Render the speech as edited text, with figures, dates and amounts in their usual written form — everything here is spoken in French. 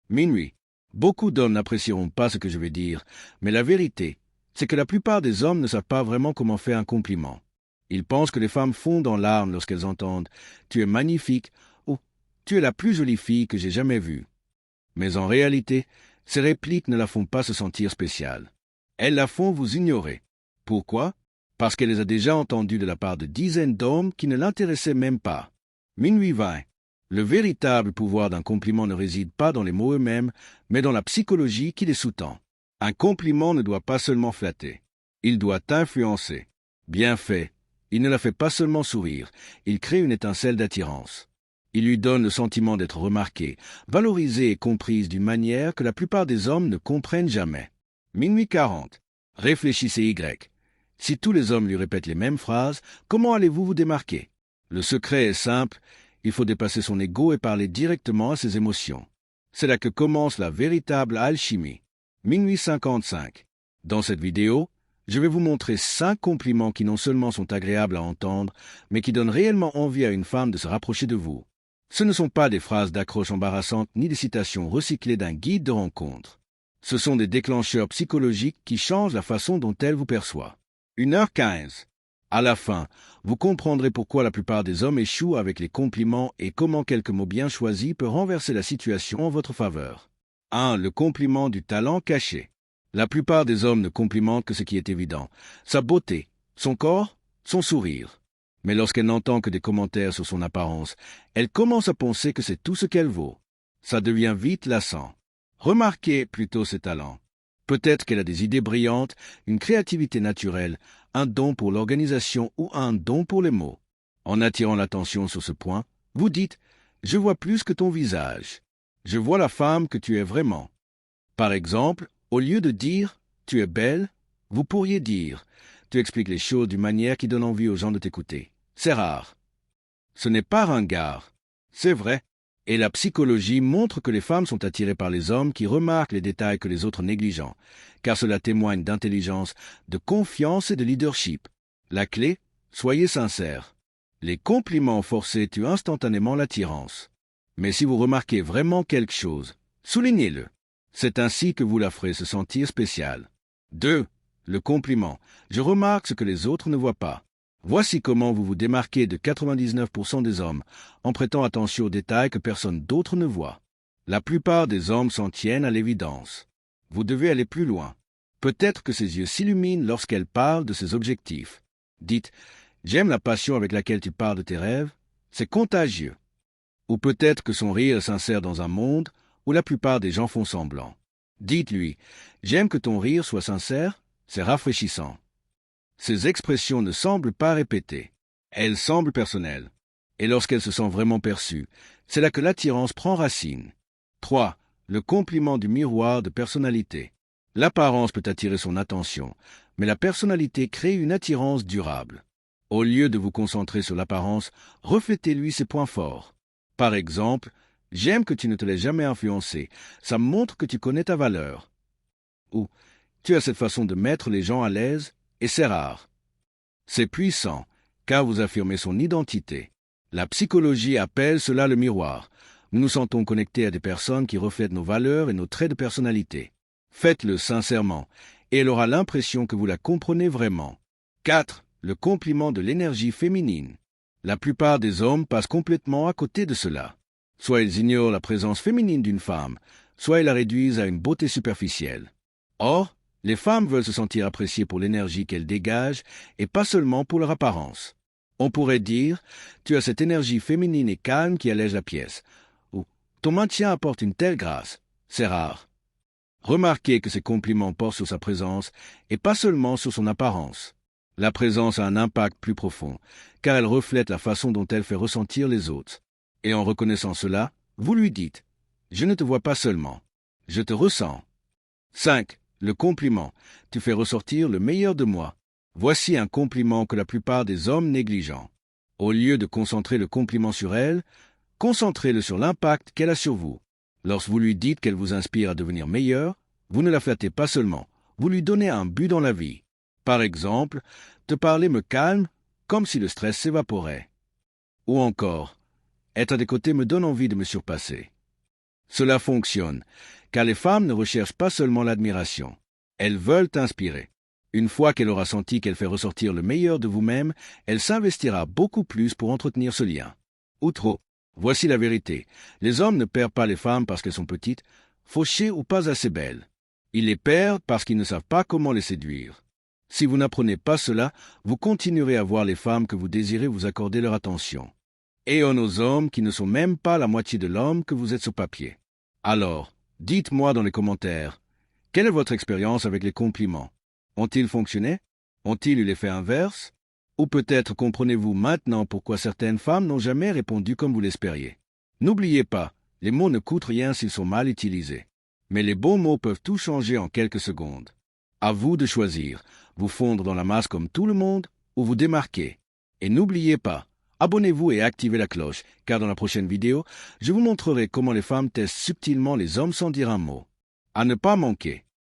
Minuit. Beaucoup d'hommes n'apprécieront pas ce que je vais dire, mais la vérité, c'est que la plupart des hommes ne savent pas vraiment comment faire un compliment. Ils pensent que les femmes fondent en larmes lorsqu'elles entendent « Tu es magnifique » ou « Tu es la plus jolie fille que j'ai jamais vue ». Mais en réalité, ces répliques ne la font pas se sentir spéciale. Elles la font vous ignorer. Pourquoi? Parce qu'elle les a déjà entendues de la part de dizaines d'hommes qui ne l'intéressaient même pas. Minuit 20. Le véritable pouvoir d'un compliment ne réside pas dans les mots eux-mêmes, mais dans la psychologie qui les sous-tend. Un compliment ne doit pas seulement flatter. Il doit influencer. Bien fait. Il ne la fait pas seulement sourire, il crée une étincelle d'attirance. Il lui donne le sentiment d'être remarquée, valorisée et comprise d'une manière que la plupart des hommes ne comprennent jamais. Minuit 40. Réfléchissez Y. Si tous les hommes lui répètent les mêmes phrases, comment allez-vous vous démarquer? Le secret est simple, il faut dépasser son ego et parler directement à ses émotions. C'est là que commence la véritable alchimie. Minuit 55. Dans cette vidéo, je vais vous montrer 5 compliments qui non seulement sont agréables à entendre, mais qui donnent réellement envie à une femme de se rapprocher de vous. Ce ne sont pas des phrases d'accroche embarrassantes ni des citations recyclées d'un guide de rencontre. Ce sont des déclencheurs psychologiques qui changent la façon dont elle vous perçoit. 1h15. À la fin, vous comprendrez pourquoi la plupart des hommes échouent avec les compliments et comment quelques mots bien choisis peuvent renverser la situation en votre faveur. 1. Le compliment du talent caché. La plupart des hommes ne complimentent que ce qui est évident, sa beauté, son corps, son sourire. Mais lorsqu'elle n'entend que des commentaires sur son apparence, elle commence à penser que c'est tout ce qu'elle vaut. Ça devient vite lassant. Remarquez plutôt ses talents. Peut-être qu'elle a des idées brillantes, une créativité naturelle, un don pour l'organisation ou un don pour les mots. En attirant l'attention sur ce point, vous dites « Je vois plus que ton visage. Je vois la femme que tu es vraiment. » Par exemple, au lieu de dire « Tu es belle », vous pourriez dire « Tu expliques les choses d'une manière qui donne envie aux gens de t'écouter. » C'est rare. Ce n'est pas ringard. C'est vrai. Et la psychologie montre que les femmes sont attirées par les hommes qui remarquent les détails que les autres négligent, car cela témoigne d'intelligence, de confiance et de leadership. La clé, soyez sincère. Les compliments forcés tuent instantanément l'attirance. Mais si vous remarquez vraiment quelque chose, soulignez-le. C'est ainsi que vous la ferez se sentir spéciale. 2. Le compliment. Je remarque ce que les autres ne voient pas. Voici comment vous vous démarquez de 99% des hommes, en prêtant attention aux détails que personne d'autre ne voit. La plupart des hommes s'en tiennent à l'évidence. Vous devez aller plus loin. Peut-être que ses yeux s'illuminent lorsqu'elle parle de ses objectifs. Dites « J'aime la passion avec laquelle tu parles de tes rêves. C'est contagieux. » Ou peut-être que son rire est sincère dans un monde où la plupart des gens font semblant. Dites-lui « J'aime que ton rire soit sincère. C'est rafraîchissant. » Ces expressions ne semblent pas répétées. Elles semblent personnelles. Et lorsqu'elles se sont vraiment perçues, c'est là que l'attirance prend racine. 3. Le compliment du miroir de personnalité. L'apparence peut attirer son attention, mais la personnalité crée une attirance durable. Au lieu de vous concentrer sur l'apparence, reflétez-lui ses points forts. Par exemple, « J'aime que tu ne te laisses jamais influencer, ça montre que tu connais ta valeur. » Ou « Tu as cette façon de mettre les gens à l'aise, et c'est rare. » C'est puissant, car vous affirmez son identité. La psychologie appelle cela le miroir. Nous nous sentons connectés à des personnes qui reflètent nos valeurs et nos traits de personnalité. Faites-le sincèrement, et elle aura l'impression que vous la comprenez vraiment. 4. Le compliment de l'énergie féminine. La plupart des hommes passent complètement à côté de cela. Soit ils ignorent la présence féminine d'une femme, soit ils la réduisent à une beauté superficielle. Or, les femmes veulent se sentir appréciées pour l'énergie qu'elles dégagent et pas seulement pour leur apparence. On pourrait dire « Tu as cette énergie féminine et calme qui allège la pièce » ou « Ton maintien apporte une telle grâce. » C'est rare. Remarquez que ces compliments portent sur sa présence et pas seulement sur son apparence. La présence a un impact plus profond, car elle reflète la façon dont elle fait ressentir les autres. Et en reconnaissant cela, vous lui dites « Je ne te vois pas seulement, je te ressens. » 5. Le compliment. Tu fais ressortir le meilleur de moi. Voici un compliment que la plupart des hommes négligent. Au lieu de concentrer le compliment sur elle, concentrez-le sur l'impact qu'elle a sur vous. Lorsque vous lui dites qu'elle vous inspire à devenir meilleur, vous ne la flattez pas seulement, vous lui donnez un but dans la vie. Par exemple, te parler me calme comme si le stress s'évaporait. Ou encore, être à tes côtés me donne envie de me surpasser. Cela fonctionne, car les femmes ne recherchent pas seulement l'admiration. Elles veulent t'inspirer. Une fois qu'elle aura senti qu'elle fait ressortir le meilleur de vous-même, elle s'investira beaucoup plus pour entretenir ce lien. Ou trop. Voici la vérité. Les hommes ne perdent pas les femmes parce qu'elles sont petites, fauchées ou pas assez belles. Ils les perdent parce qu'ils ne savent pas comment les séduire. Si vous n'apprenez pas cela, vous continuerez à voir les femmes que vous désirez vous accorder leur attention. Et aux hommes qui ne sont même pas la moitié de l'homme que vous êtes sur papier. Alors, dites-moi dans les commentaires, quelle est votre expérience avec les compliments? Ont-ils fonctionné? Ont-ils eu l'effet inverse? Ou peut-être comprenez-vous maintenant pourquoi certaines femmes n'ont jamais répondu comme vous l'espériez. N'oubliez pas, les mots ne coûtent rien s'ils sont mal utilisés. Mais les bons mots peuvent tout changer en quelques secondes. À vous de choisir, vous fondre dans la masse comme tout le monde ou vous démarquer. Et n'oubliez pas, abonnez-vous et activez la cloche, car dans la prochaine vidéo, je vous montrerai comment les femmes testent subtilement les hommes sans dire un mot. À ne pas manquer.